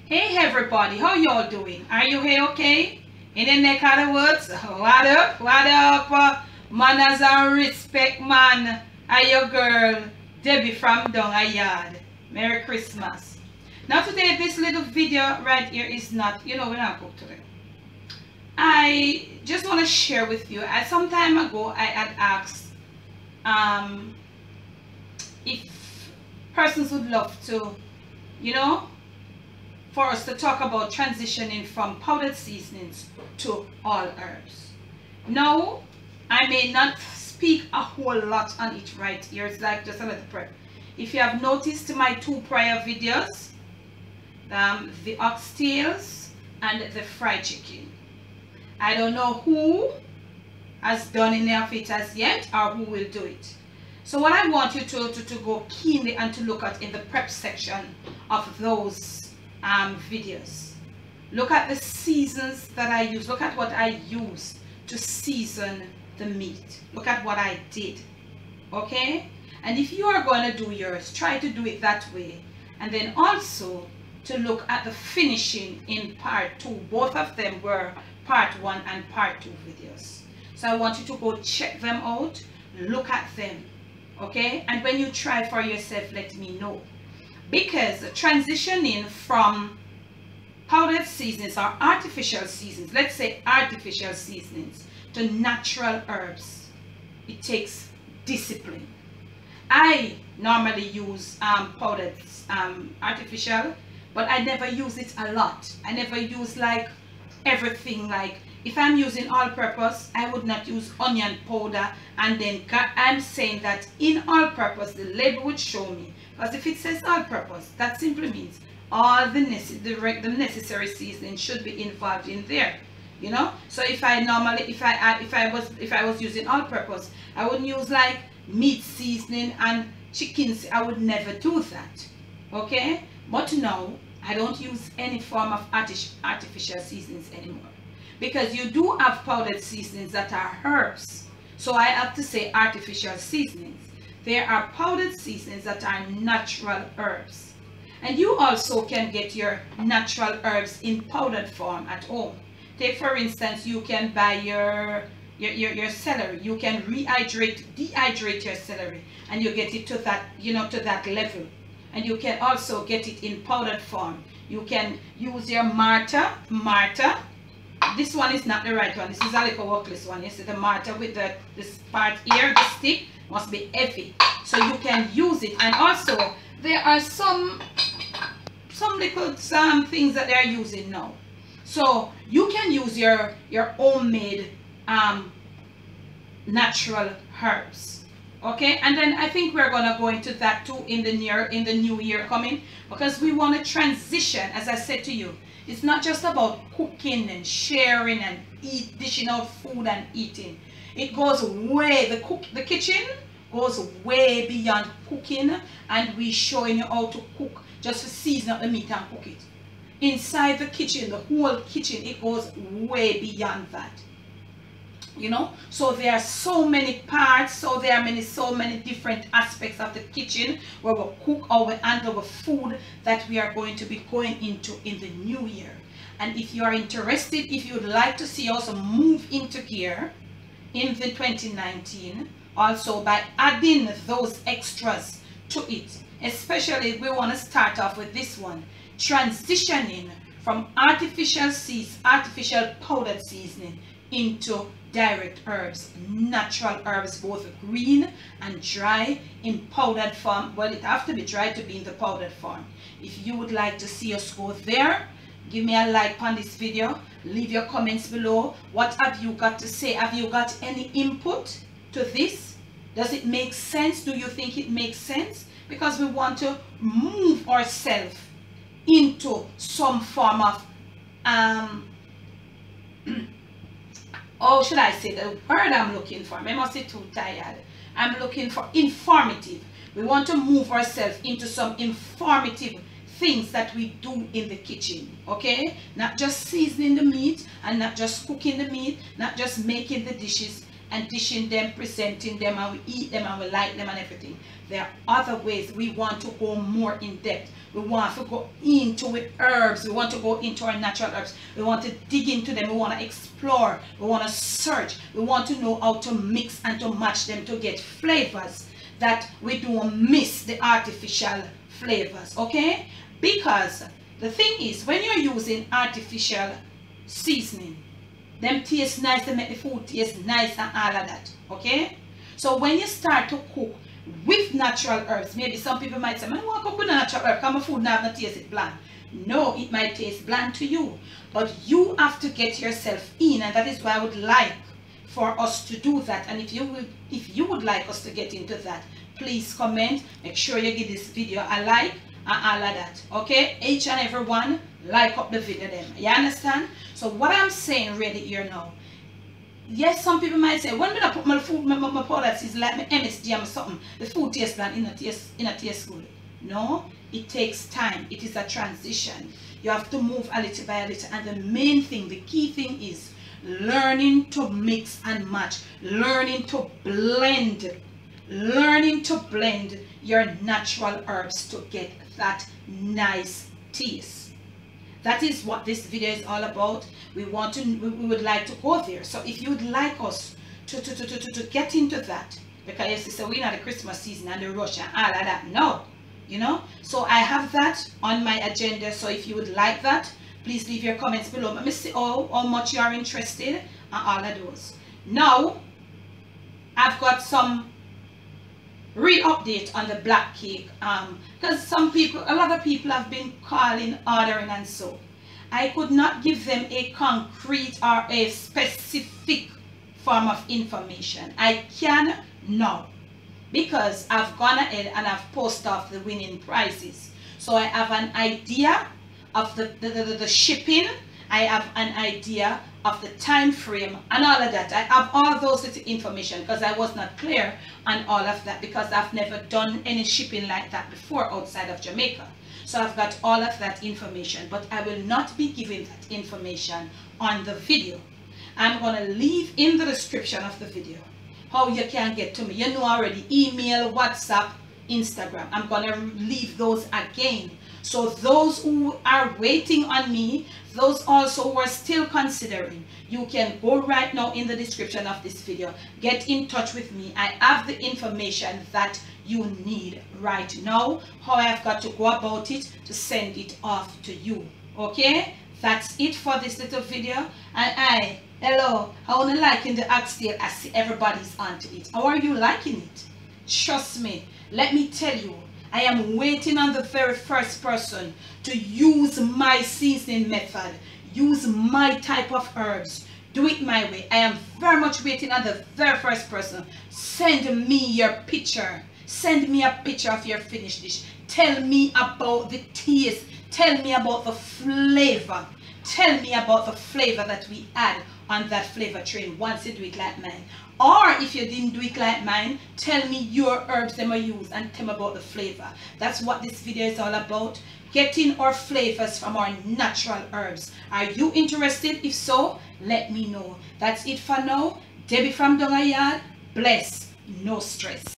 Hey everybody, how y'all doing? Are you here okay? In the neck of the woods? What up? What up? Manners and respect, man. Are your girl, Debbie from down a yard. Merry Christmas. Now today, this little video right here is not, we're not cook today. I just want to share with you, some time ago, I had asked if persons would love to, for us to talk about transitioning from powdered seasonings to all herbs. Now, I may not speak a whole lot on it right here. It's like just a little prep. If you have noticed my two prior videos, the oxtails and the fried chicken, I don't know who has done any of it as yet or who will do it. So what I want you to go keenly and to look at in the prep section of those videos. Look at the seasons that I use. Look at what I used to season the meat. Look at what I did. Okay? And if you are going to do yours, try to do it that way. And then also to look at the finishing in part 2. Both of them were part 1 and part 2 videos. So I want you to go check them out. Look at them. Okay? And when you try for yourself, let me know. Because transitioning from powdered seasonings or artificial seasonings, let's say artificial seasonings, to natural herbs, it takes discipline. I normally use powdered artificial, but I never use it a lot. I never use like everything. Like if I'm using all-purpose, I would not use onion powder, and then I'm saying that in all-purpose the label would show me. Because if it says all-purpose, that simply means all the necessary seasoning should be involved in there. So if I normally, if I was using all-purpose, I wouldn't use like meat seasoning and chicken. I would never do that. Okay, but now I don't use any form of artificial seasonings anymore, because you do have powdered seasonings that are herbs. So I have to say artificial seasonings. There are powdered seasonings that are natural herbs. And you also can get your natural herbs in powdered form at home. Take for instance, you can buy your celery. You can dehydrate your celery, and you get it to that, to that level. And you can also get it in powdered form. You can use your Marta. This one is not the right one. This is a little workless one. You see the Marta with this part here, the stick must be heavy, so you can use it. And also there are some little things that they are using now, so you can use your homemade natural herbs. Okay, and then I think we're gonna go into that too in the new year coming, because we want to transition. As I said to you, it's not just about cooking and sharing and dishing out food and eating. It goes way, the kitchen goes way beyond cooking, and we showing you how to cook, just to season up the meat and cook it. Inside the kitchen, the whole kitchen, it goes way beyond that. So there are so many parts, so many different aspects of the kitchen where we cook our food that we are going to be going into in the new year. And if you are interested, if you would like to see us move into gear in the 2019, also by adding those extras to it, especially we want to start off with this one, transitioning from artificial powdered seasoning into direct herbs, natural herbs, both green and dry in powdered form. Well, it have to be dry to be in the powdered form. If you would like to see us go there, give me a like on this video, leave your comments below. What have you got to say? Have you got any input to this? Does it make sense? Do you think it makes sense? Because we want to move ourselves into some form of oh, should I say the word I'm looking for? I must be too tired. I'm looking for informative. We want to move ourselves into some informative things that we do in the kitchen. Okay? Not just seasoning the meat, and not just cooking the meat, not just making the dishes. and dishing them, presenting them, and we eat them and we like them and everything. There are other ways. We want to go more in depth. We want to go into with herbs. We want to go into our natural herbs. We want to dig into them. We want to explore. We want to search. We want to know how to mix and to match them to get flavors that we don't miss the artificial flavors, okay? Because the thing is, when you're using artificial seasoning, them taste nice, they make the food taste nice and all of that, okay? So when you start to cook with natural herbs, maybe some people might say, I want to cook with natural herbs because my food now not taste it bland. No, it might taste bland to you, but you have to get yourself in, and that is why I would like for us to do that. And if you would like us to get into that, please comment. Make sure you give this video a like and all of that, okay? Each and every one, like up the video then. You understand? So what I'm saying really here now, yes, some people might say, when I put my food, my products is like my MSG or something, the food tastes bland, in a taste good. No, it takes time. It is a transition. You have to move a little by a little, and the main thing, the key thing is learning to mix and match, learning to blend your natural herbs to get that nice taste. That is what this video is all about. We would like to go there. So if you would like us to get into that, because you say we're not the Christmas season and the rush and all of that, no, you know. So I have that on my agenda. So if you would like that, please leave your comments below. Let me see how much you are interested in all of those. Now I've got some real update on the black cake, because a lot of people have been calling, ordering, and so I could not give them a concrete or a specific form of information. I can now, because I've gone ahead and I've posted off the winning prizes. So I have an idea of the shipping. I have an idea of the time frame and all of that. I have all those little information because I was not clear on all of that, because I've never done any shipping like that before outside of Jamaica. So I've got all of that information, but I will not be giving that information on the video. I'm going to leave in the description of the video how you can get to me. You know already, email, WhatsApp, Instagram. I'm going to leave those again. So those who are waiting on me, those also who are still considering, you can go right now in the description of this video. Get in touch with me. I have the information that you need right now, how I've got to go about it to send it off to you. Okay? That's it for this little video. And hello, I want to liking the oxtail. I see everybody's onto it. How are you liking it? Trust me. Let me tell you, I am waiting on the very first person to use my seasoning method, use my type of herbs, do it my way. I am very much waiting on the very first person. Send me your picture. Send me a picture of your finished dish. Tell me about the taste. Tell me about the flavor. Tell me about the flavor that we add on that flavor train once you do it like mine. Or if you didn't do it like mine, tell me your herbs them I use and tell me about the flavor. That's what this video is all about. Getting our flavors from our natural herbs. Are you interested? If so, let me know. That's it for now. Debbie from Donga Yard. Bless. No stress.